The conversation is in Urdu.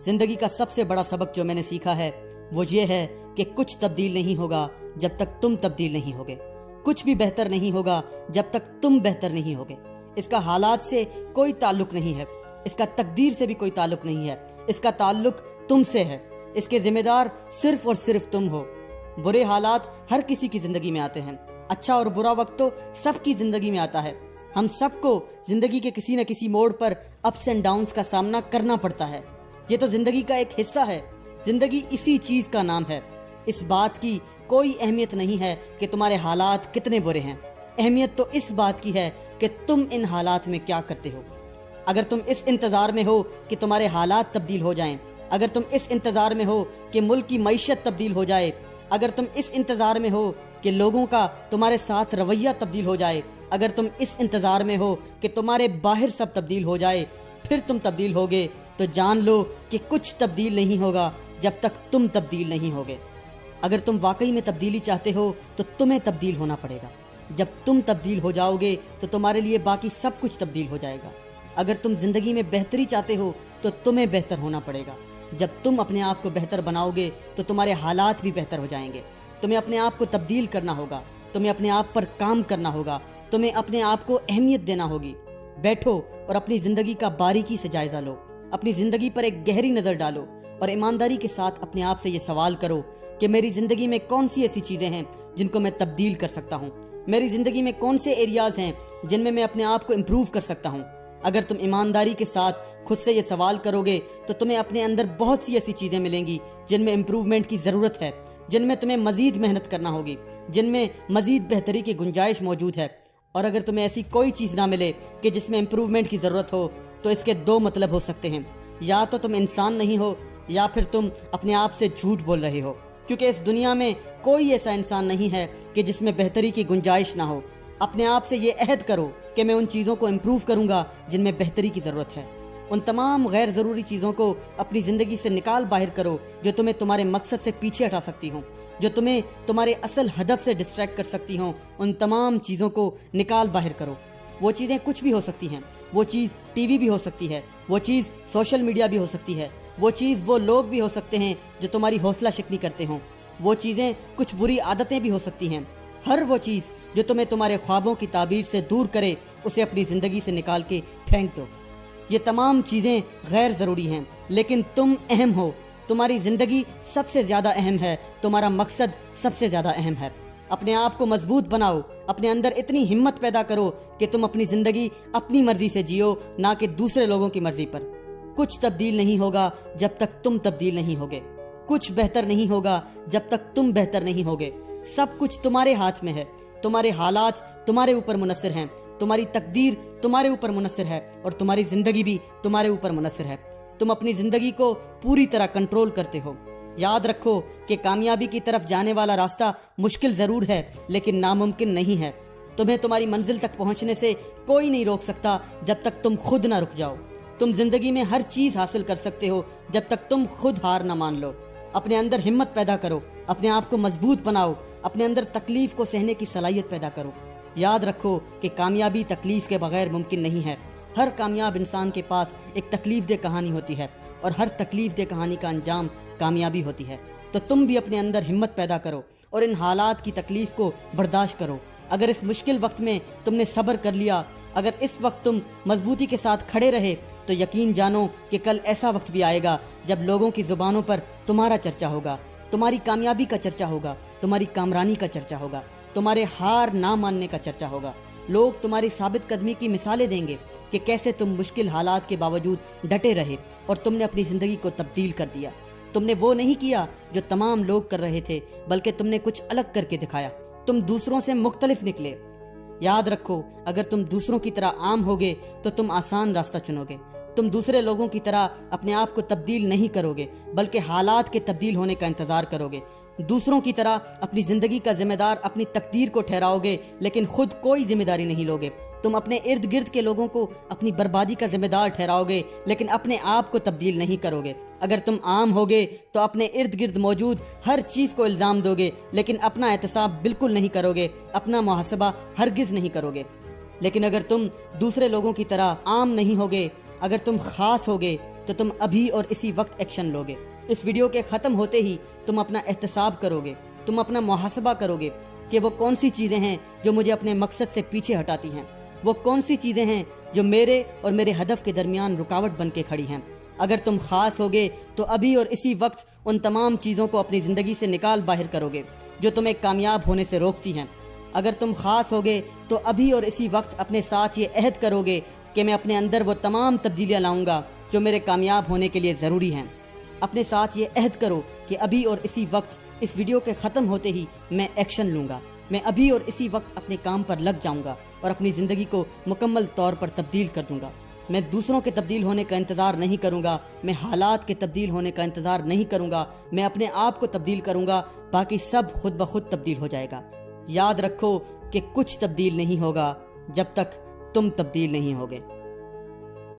زندگی کا سب سے بڑا سبق جو میں نے سیکھا ہے وہ یہ ہے کہ کچھ تبدیل نہیں ہوگا جب تک تم تبدیل نہیں ہوگے، کچھ بھی بہتر نہیں ہوگا جب تک تم بہتر نہیں ہوگے۔ اس کا حالات سے کوئی تعلق نہیں ہے، اس کا تقدیر سے بھی کوئی تعلق نہیں ہے، اس کا تعلق تم سے ہے۔ اس کے ذمہ دار صرف اور صرف تم ہو۔ برے حالات ہر کسی کی زندگی میں آتے ہیں، اچھا اور برا وقت تو سب کی زندگی میں آتا ہے۔ ہم سب کو زندگی کے کسی نہ کسی موڑ پر اپس اینڈ ڈاؤنز کا سامنا کرنا پڑتا ہے۔ یہ تو زندگی کا ایک حصہ ہے۔ زندگی اسی چیز کا نام ہے۔ اس بات کی کوئی اہمیت نہیں ہے کہ تمہارے حالات کتنے برے ہیں، اہمیت تو اس بات کی ہے کہ تم ان حالات میں کیا کرتے ہو۔ اگر تم اس انتظار میں ہو کہ تمہارے حالات تبدیل ہو جائیں، اگر تم اس انتظار میں ہو کہ ملک کی معیشت تبدیل ہو جائے، اگر تم اس انتظار میں ہو کہ لوگوں کا تمہارے ساتھ رویہ تبدیل ہو جائے، اگر تم اس انتظار میں ہو کہ تمہارے باہر سب تبدیل ہو جائے، پھر تم تبدیل ہوگے، تو جان لو کہ کچھ تبدیل نہیں ہوگا جب تک تم تبدیل نہیں ہوگے۔ اگر تم واقعی میں تبدیلی چاہتے ہو تو تمہیں تبدیل ہونا پڑے گا۔ جب تم تبدیل ہو جاؤ گے تو تمہارے لیے باقی سب کچھ تبدیل ہو جائے گا۔ اگر تم زندگی میں بہتری چاہتے ہو تو تمہیں بہتر ہونا پڑے گا۔ جب تم اپنے آپ کو بہتر بناؤ گے تو تمہارے حالات بھی بہتر ہو جائیں گے۔ تمہیں اپنے آپ کو تبدیل کرنا ہوگا، تمہیں اپنے آپ پر کام کرنا ہوگا، تمہیں اپنے آپ کو اہمیت دینا ہوگی۔ بیٹھو اور اپنی زندگی کا باریکی سے جائزہ لو، اپنی زندگی پر ایک گہری نظر ڈالو اور ایمانداری کے ساتھ اپنے آپ سے یہ سوال کرو کہ میری زندگی میں کون سی ایسی چیزیں ہیں جن کو میں تبدیل کر سکتا ہوں، میری زندگی میں کون سے ایریاز ہیں جن میں اپنے آپ کو امپروو کر سکتا ہوں۔ اگر تم ایمانداری کے ساتھ خود سے یہ سوال کرو گے تو تمہیں اپنے اندر بہت سی ایسی چیزیں ملیں گی جن میں امپروومنٹ کی ضرورت ہے، جن میں تمہیں مزید محنت کرنا ہوگی، جن میں مزید بہتری کی گنجائش موجود ہے۔ اور اگر تمہیں ایسی کوئی چیز نہ ملے کہ جس میں امپروومنٹ کی ضرورت ہو تو اس کے دو مطلب ہو سکتے ہیں، یا تو تم انسان نہیں ہو یا پھر تم اپنے آپ سے جھوٹ بول رہے ہو، کیونکہ اس دنیا میں کوئی ایسا انسان نہیں ہے کہ جس میں بہتری کی گنجائش نہ ہو۔ اپنے آپ سے یہ عہد کرو کہ میں ان چیزوں کو امپروو کروں گا جن میں بہتری کی ضرورت ہے۔ ان تمام غیر ضروری چیزوں کو اپنی زندگی سے نکال باہر کرو جو تمہیں تمہارے مقصد سے پیچھے ہٹا سکتی ہوں، جو تمہیں تمہارے اصل ہدف سے ڈسٹریکٹ کر سکتی ہوں۔ ان تمام چیزوں کو نکال باہر کرو۔ وہ چیزیں کچھ بھی ہو سکتی ہیں، وہ چیز ٹی وی بھی ہو سکتی ہے، وہ چیز سوشل میڈیا بھی ہو سکتی ہے، وہ چیز وہ لوگ بھی ہو سکتے ہیں جو تمہاری حوصلہ شکنی کرتے ہوں، وہ چیزیں کچھ بری عادتیں بھی ہو سکتی ہیں۔ ہر وہ چیز جو تمہیں تمہارے خوابوں کی تعبیر سے دور کرے اسے اپنی زندگی سے نکال کے پھینک دو۔ یہ تمام چیزیں غیر ضروری ہیں لیکن تم اہم ہو، تمہاری زندگی سب سے زیادہ اہم ہے، تمہارا مقصد سب سے زیادہ اہم ہے۔ اپنے آپ کو مضبوط بناؤ، اپنے اندر اتنی ہمت پیدا کرو کہ تم اپنی زندگی اپنی مرضی سے جیو، نہ کہ دوسرے لوگوں کی مرضی پر۔ کچھ تبدیل نہیں ہوگا جب تک تم تبدیل نہیں ہوگے، کچھ بہتر نہیں ہوگا جب تک تم بہتر نہیں ہوگے۔ سب کچھ تمہارے ہاتھ میں ہے، تمہارے حالات تمہارے اوپر منحصر ہیں، تمہاری تقدیر تمہارے اوپر منحصر ہے اور تمہاری زندگی بھی تمہارے اوپر منحصر ہے۔ تم اپنی زندگی کو پوری طرح کنٹرول کرتے ہو۔ یاد رکھو کہ کامیابی کی طرف جانے والا راستہ مشکل ضرور ہے لیکن ناممکن نہیں ہے۔ تمہیں تمہاری منزل تک پہنچنے سے کوئی نہیں روک سکتا جب تک تم خود نہ رک جاؤ۔ تم زندگی میں ہر چیز حاصل کر سکتے ہو جب تک تم خود ہار نہ مان لو۔ اپنے اندر ہمت پیدا کرو، اپنے آپ کو مضبوط بناؤ، اپنے اندر تکلیف کو سہنے کی صلاحیت پیدا کرو۔ یاد رکھو کہ کامیابی تکلیف کے بغیر ممکن نہیں ہے۔ ہر کامیاب انسان کے پاس ایک تکلیف دہ کہانی ہوتی ہے اور ہر تکلیف دہ کہانی کا انجام کامیابی ہوتی ہے۔ تو تم بھی اپنے اندر ہمت پیدا کرو اور ان حالات کی تکلیف کو برداشت کرو۔ اگر اس مشکل وقت میں تم نے صبر کر لیا، اگر اس وقت تم مضبوطی کے ساتھ کھڑے رہے تو یقین جانو کہ کل ایسا وقت بھی آئے گا جب لوگوں کی زبانوں پر تمہارا چرچا ہوگا، تمہاری کامیابی کا چرچا ہوگا، تمہاری کامرانی کا چرچا ہوگا، تمہارے ہار نہ ماننے کا چرچا ہوگا۔ لوگ تمہاری ثابت قدمی کی مثالیں دیں گے کہ کیسے تم مشکل حالات کے باوجود ڈٹے رہے اور تم نے اپنی زندگی کو تبدیل کر دیا۔ تم نے وہ نہیں کیا جو تمام لوگ کر رہے تھے بلکہ تم نے کچھ الگ کر کے دکھایا، تم دوسروں سے مختلف نکلے۔ یاد رکھو اگر تم دوسروں کی طرح عام ہوگے تو تم آسان راستہ چنو گے۔ تم دوسرے لوگوں کی طرح اپنے آپ کو تبدیل نہیں کرو گے بلکہ حالات کے تبدیل ہونے کا انتظار کرو گے۔ دوسروں کی طرح اپنی زندگی کا ذمہ دار اپنی تقدیر کو ٹھہراؤ گے لیکن خود کوئی ذمہ داری نہیں لوگے۔ تم اپنے ارد گرد کے لوگوں کو اپنی بربادی کا ذمہ دار ٹھہراؤ گے لیکن اپنے آپ کو تبدیل نہیں کرو گے۔ اگر تم عام ہوگے تو اپنے ارد گرد موجود ہر چیز کو الزام دو گے لیکن اپنا احتساب بالکل نہیں کرو گے، اپنا محاسبہ ہرگز نہیں کرو گے۔ لیکن اگر تم دوسرے لوگوں کی طرح عام نہیں ہوگے، اگر تم خاص ہوگے تو تم ابھی اور اسی وقت ایکشن لوگے۔ اس ویڈیو کے ختم ہوتے ہی تم اپنا احتساب کرو گے، تم اپنا محاسبہ کرو گے کہ وہ کون سی چیزیں ہیں جو مجھے اپنے مقصد سے پیچھے ہٹاتی ہیں، وہ کون سی چیزیں ہیں جو میرے اور میرے ہدف کے درمیان رکاوٹ بن کے کھڑی ہیں۔ اگر تم خاص ہوگے تو ابھی اور اسی وقت ان تمام چیزوں کو اپنی زندگی سے نکال باہر کرو گے جو تمہیں کامیاب ہونے سے روکتی ہیں۔ اگر تم خاص ہوگے تو ابھی اور اسی وقت اپنے ساتھ یہ عہد کرو گے کہ میں اپنے اندر وہ تمام تبدیلیاں لاؤں گا جو میرے کامیاب ہونے کے لیے ضروری ہیں۔ اپنے ساتھ یہ عہد کرو کہ ابھی اور اسی وقت اس ویڈیو کے ختم ہوتے ہی میں ایکشن لوں گا، میں ابھی اور اسی وقت اپنے کام پر لگ جاؤں گا اور اپنی زندگی کو مکمل طور پر تبدیل کر دوں گا۔ میں دوسروں کے تبدیل ہونے کا انتظار نہیں کروں گا، میں حالات کے تبدیل ہونے کا انتظار نہیں کروں گا، میں اپنے آپ کو تبدیل کروں گا، باقی سب خود بخود تبدیل ہو جائے گا۔ یاد رکھو کہ کچھ تبدیل نہیں ہوگا جب تک تم تبدیل نہیں ہوگے۔